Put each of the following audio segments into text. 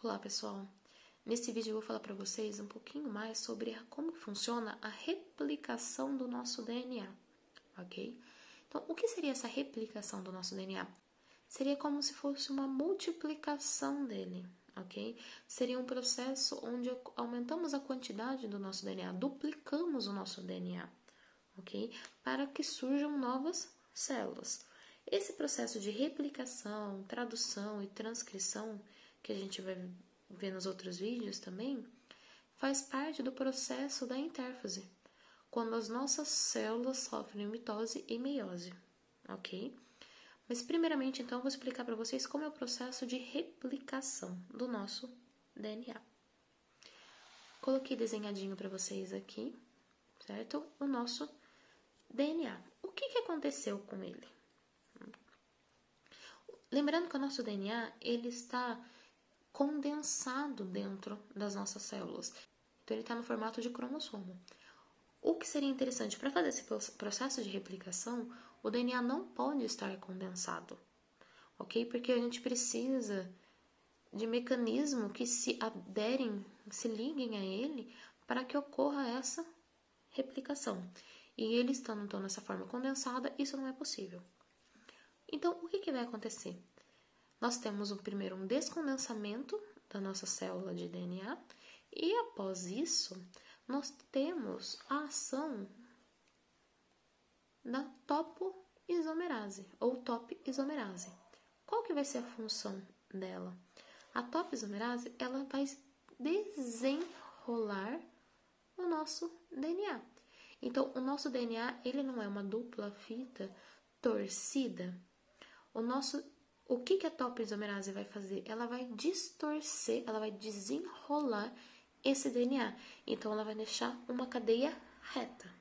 Olá, pessoal! Nesse vídeo eu vou falar para vocês um pouquinho mais sobre como funciona a replicação do nosso DNA, ok? Então, o que seria essa replicação do nosso DNA? Seria como se fosse uma multiplicação dele, ok? Seria um processo onde aumentamos a quantidade do nosso DNA, duplicamos o nosso DNA, ok? Para que surjam novas células. Esse processo de replicação, tradução e transcrição, que a gente vai ver nos outros vídeos também, faz parte do processo da intérfase, quando as nossas células sofrem mitose e meiose, ok? Mas primeiramente, então, eu vou explicar para vocês como é o processo de replicação do nosso DNA. Coloquei desenhadinho para vocês aqui, certo? O nosso DNA. O que aconteceu com ele? Lembrando que o nosso DNA, ele está condensado dentro das nossas células. Então, ele está no formato de cromossomo. O que seria interessante, para fazer esse processo de replicação, o DNA não pode estar condensado, ok? Porque a gente precisa de mecanismos que se aderem, se liguem a ele, para que ocorra essa replicação. E ele estando então nessa forma condensada, isso não é possível. Então, o que vai acontecer? Nós temos primeiro um descondensamento da nossa célula de DNA e após isso, nós temos a ação da topoisomerase ou topisomerase. Qual que vai ser a função dela? A topisomerase, ela vai desenrolar o nosso DNA. Então, o nosso DNA, ele não é uma dupla fita torcida. O que a topoisomerase vai fazer? Ela vai distorcer, ela vai desenrolar esse DNA. Então, ela vai deixar uma cadeia reta,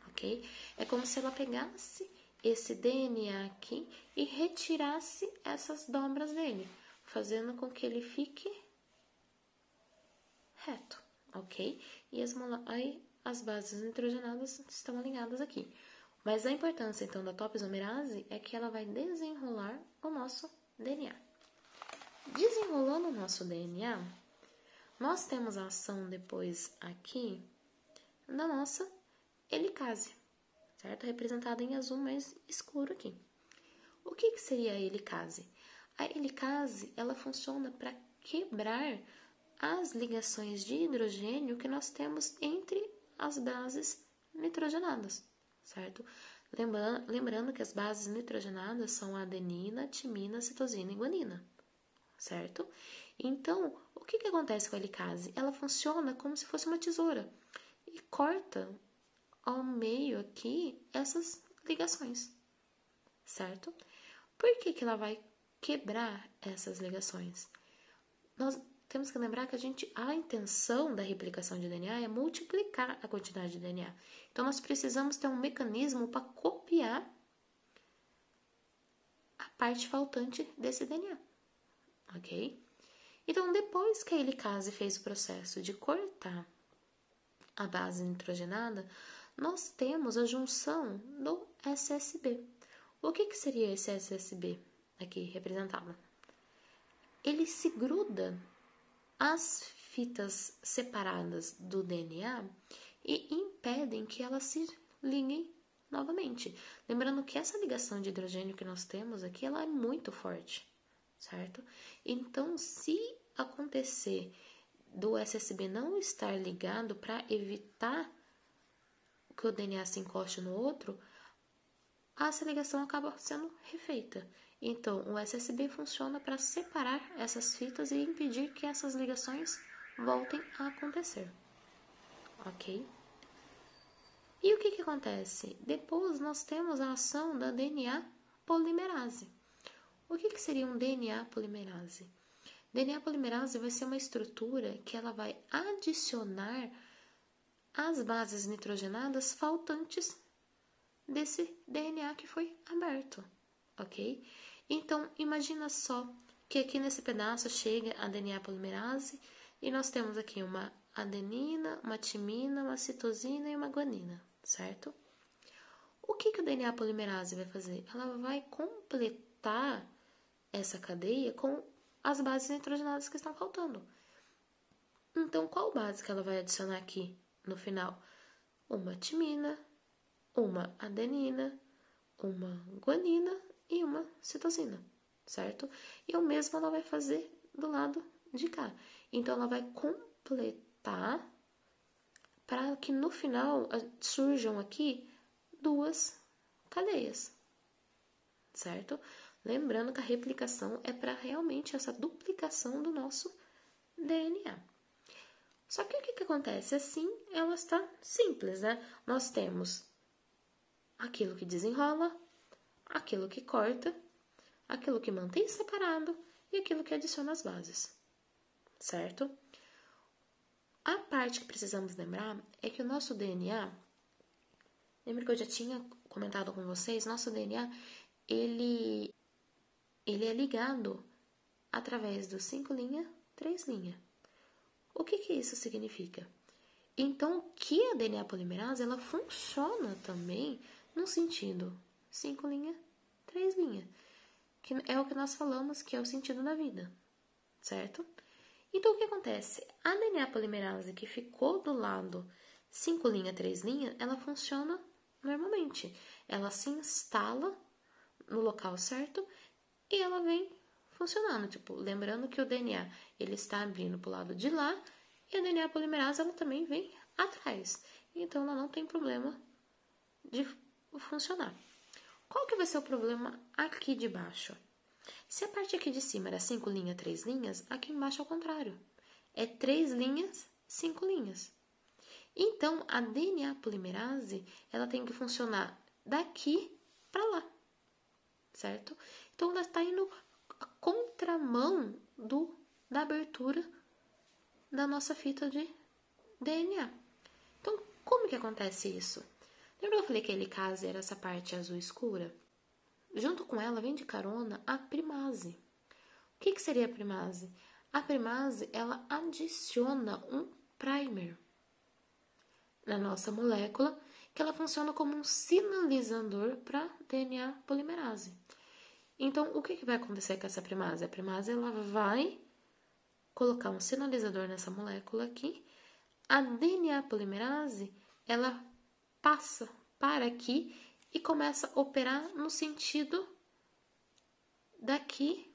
ok? É como se ela pegasse esse DNA aqui e retirasse essas dobras dele, fazendo com que ele fique reto, ok? E as bases nitrogenadas estão alinhadas aqui. Mas a importância, então, da topoisomerase é que ela vai desenrolar o nosso DNA. Desenrolando o nosso DNA, nós temos a ação depois aqui da nossa helicase, certo? Representada em azul mais escuro aqui. O que seria a helicase? A helicase, ela funciona para quebrar as ligações de hidrogênio que nós temos entre as bases nitrogenadas, certo? Lembrando que as bases nitrogenadas são a adenina, timina, citosina e guanina, certo? Então, o que acontece com a helicase? Ela funciona como se fosse uma tesoura e corta ao meio aqui essas ligações, certo? Por que ela vai quebrar essas ligações? Nós temos que lembrar que a intenção da replicação de DNA é multiplicar a quantidade de DNA. Então, nós precisamos ter um mecanismo para copiar a parte faltante desse DNA, ok? Então, depois que a helicase fez o processo de cortar a base nitrogenada, nós temos a junção do SSB. O que seria esse SSB aqui representado? Ele se gruda às fitas separadas do DNA e impedem que elas se liguem novamente. Lembrando que essa ligação de hidrogênio que nós temos aqui, ela é muito forte, certo? Então, se acontecer do SSB não estar ligado para evitar que o DNA se encoste no outro, essa ligação acaba sendo refeita. Então, o SSB funciona para separar essas fitas e impedir que essas ligações voltem a acontecer, ok? E o que acontece? Depois nós temos a ação da DNA polimerase. O que seria um DNA polimerase? DNA polimerase vai ser uma estrutura que ela vai adicionar as bases nitrogenadas faltantes desse DNA que foi aberto, ok? Então, imagina só que aqui nesse pedaço chega a DNA polimerase e nós temos aqui uma adenina, uma timina, uma citosina e uma guanina, certo? O que o DNA polimerase vai fazer? Ela vai completar essa cadeia com as bases nitrogenadas que estão faltando. Então, qual base que ela vai adicionar aqui no final? Uma timina, uma adenina, uma guanina e uma citosina, certo? E o mesmo ela vai fazer do lado de cá. Então, ela vai completar para que no final surjam aqui duas cadeias, certo? Lembrando que a replicação é para realmente essa duplicação do nosso DNA. Só que o que acontece? Assim, ela está simples, né? Nós temos aquilo que desenrola, aquilo que corta, aquilo que mantém separado e aquilo que adiciona as bases, certo? A parte que precisamos lembrar é que o nosso DNA, lembra que eu já tinha comentado com vocês, nosso DNA, ele é ligado através do 5' 3'. O que isso significa? Então, que a DNA polimerase, ela funciona também no sentido 5', 3', que é o que nós falamos que é o sentido da vida, certo? Então, o que acontece? A DNA polimerase que ficou do lado 5', 3', ela funciona normalmente. Ela se instala no local certo e ela vem funcionando. Tipo, lembrando que o DNA ele está abrindo para o lado de lá e a DNA polimerase ela também vem atrás. Então, ela não tem problema de funcionar. Qual que vai ser o problema aqui de baixo? Se a parte aqui de cima era 5', 3', aqui embaixo é o contrário. É 3', 5'. Então, a DNA polimerase, ela tem que funcionar daqui para lá, certo? Então, ela está indo a contramão da abertura da nossa fita de DNA. Então, como que acontece isso? Lembra que eu falei que a helicase era essa parte azul escura? Junto com ela vem de carona a primase. O que seria a primase? A primase, ela adiciona um primer na nossa molécula, que ela funciona como um sinalizador para DNA polimerase. Então, o que vai acontecer com essa primase? A primase, ela vai colocar um sinalizador nessa molécula aqui. A DNA polimerase, ela passa para aqui e começa a operar no sentido daqui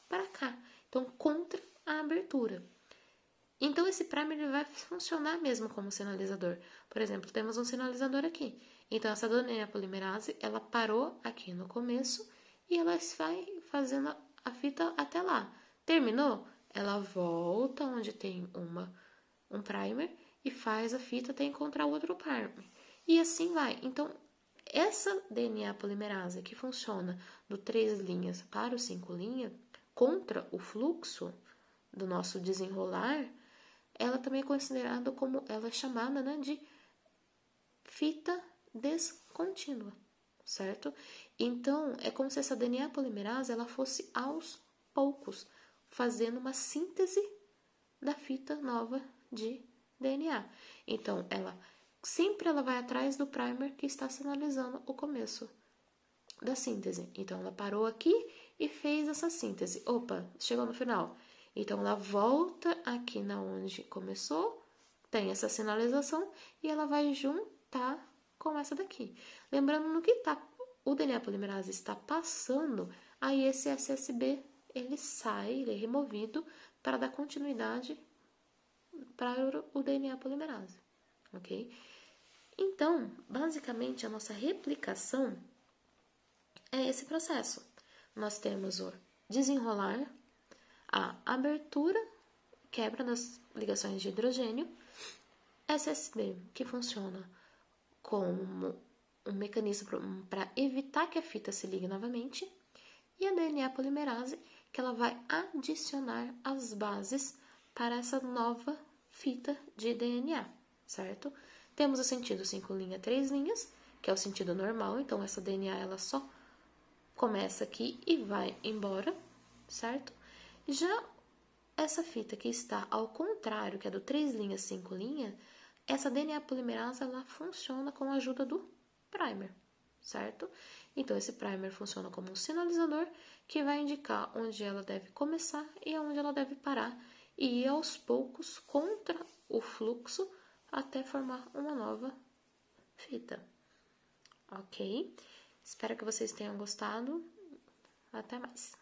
para cá. Então, contra a abertura. Então, esse primer ele vai funcionar mesmo como sinalizador. Por exemplo, temos um sinalizador aqui. Então, essa DNA polimerase, ela parou aqui no começo e ela vai fazendo a fita até lá. Terminou? Ela volta onde tem um primer e faz a fita até encontrar outro primer. E assim vai. Então, essa DNA polimerase que funciona do 3' para o 5', contra o fluxo do nosso desenrolar, ela também é considerada como, ela é chamada, né, de fita descontínua, certo? Então, é como se essa DNA polimerase ela fosse aos poucos fazendo uma síntese da fita nova de DNA. Então, ela vai atrás do primer que está sinalizando o começo da síntese. Então, ela parou aqui e fez essa síntese. Opa, chegou no final. Então, ela volta aqui na onde começou, tem essa sinalização e ela vai juntar com essa daqui. Lembrando no que o DNA polimerase está passando, aí esse SSB ele sai, ele é removido para dar continuidade para o DNA polimerase, ok? Então, basicamente, a nossa replicação é esse processo. Nós temos o desenrolar, a abertura, quebra das ligações de hidrogênio, SSB, que funciona como um mecanismo para evitar que a fita se ligue novamente, e a DNA polimerase, que ela vai adicionar as bases para essa nova fita de DNA, certo? Temos o sentido 5', 3', que é o sentido normal, então essa DNA ela só começa aqui e vai embora, certo? Já essa fita que está ao contrário, que é do 3', 5', essa DNA polimerase ela funciona com a ajuda do primer, certo? Então, esse primer funciona como um sinalizador que vai indicar onde ela deve começar e onde ela deve parar e ir aos poucos contra o fluxo até formar uma nova fita. Ok? Espero que vocês tenham gostado. Até mais!